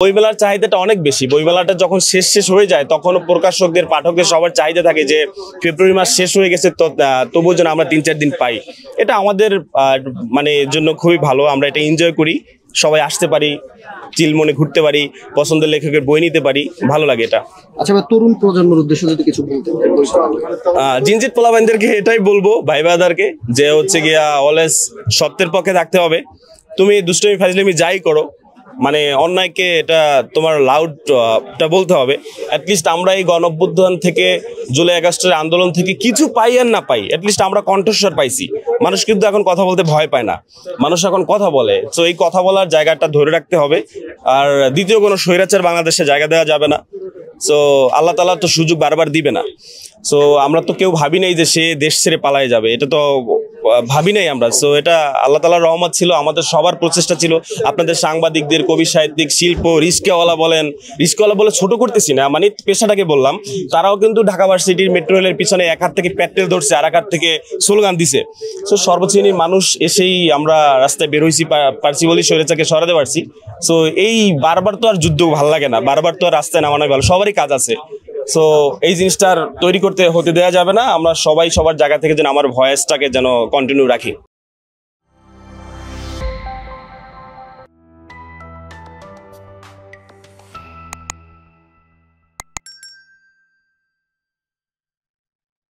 বইমেলার চাহিদাটা অনেক বেশি। বইমেলাটা যখন শেষ হয়ে যায় তখন প্রকাশকদের পাঠকদের সবার চাহিদা থাকে যে ফেব্রুয়ারি মাস শেষ হয়ে গেছে, তবুও যেন আমরা 3-4 দিন পাই। এটা আমাদের মানে জন্য খুবই ভালো, আমরা এটা এনজয় করি, সবাই আসতে পারি, চিল মনে ঘুরতে পারি, পছন্দের লেখকের বই নিতে পারি, ভালো লাগে এটা। আচ্ছা, তরুণ প্রজন্মের উদ্দেশ্যে যদি কিছু বলতে জিনজিত পোলাপাইনদেরকে এটাই বলবো, ভাই ব্রাদারকে, যে হচ্ছে গিয়া অলওয়েজ সত্যের পক্ষে থাকতে হবে। তুমি দুষ্টমি ফাজলামি যাই করো, মানে অন্যায়কে এটা তোমার লাউডটা বলতে হবে। অ্যাটলিস্ট আমরা এই গণঅভ্যুত্থান থেকে, জুলাই আগস্টের আন্দোলন থেকে কিছু পাই আর না পাই, অ্যাটলিস্ট আমরা কণ্ঠস্বর পাইছি। মানুষ কিন্তু এখন কথা বলতে ভয় পায় না, মানুষ এখন কথা বলে। তো এই কথা বলার জায়গাটা ধরে রাখতে হবে। আর দ্বিতীয় কোনো স্বৈরাচার বাংলাদেশে জায়গা দেওয়া যাবে না। সো আল্লাহ তাআলা তো সুযোগ বারবার দিবে না। সো আমরা তো কেউ ভাবি নাই যে সে দেশ ছেড়ে পালায় যাবে, এটা তো ভাবি নাই আমরা। সো এটা আল্লাহ তাআলার রহমত ছিল, আমাদের সবার প্রচেষ্টা ছিল, আপনাদের সাংবাদিকদের, কবি সাহিত্যিক, শিল্প, রিস্কাওয়ালা বলেন, রিস্কাওয়ালা বলে ছোট করতেছি না, মানে পেশাটাকে বললাম, তারাও কিন্তু ঢাকা ভার্সিটির মেট্রো রেলের পিছনে এক হাত থেকে পেট্রোল ধরছে, আর এক হাত থেকে স্লোগান দিছে। সো সর্বশ্রেণীর মানুষ এসেই আমরা রাস্তায় বের হইছি, পারছি বলি স্বৈরাচারকে সরাতে পারছি। সো এই বারবার তো আর যুদ্ধ ভালো লাগে না, বারবার তো আর রাস্তায় নামানো ভালো, সবারই কাজ আছে। সো এই জিনিসটার তৈরি হতে দেওয়া যাবে না। আমরা সবাই সবার জায়গা থেকে যেন আমার ভয়েসটাকে যেন কন্টিনিউ রাখি।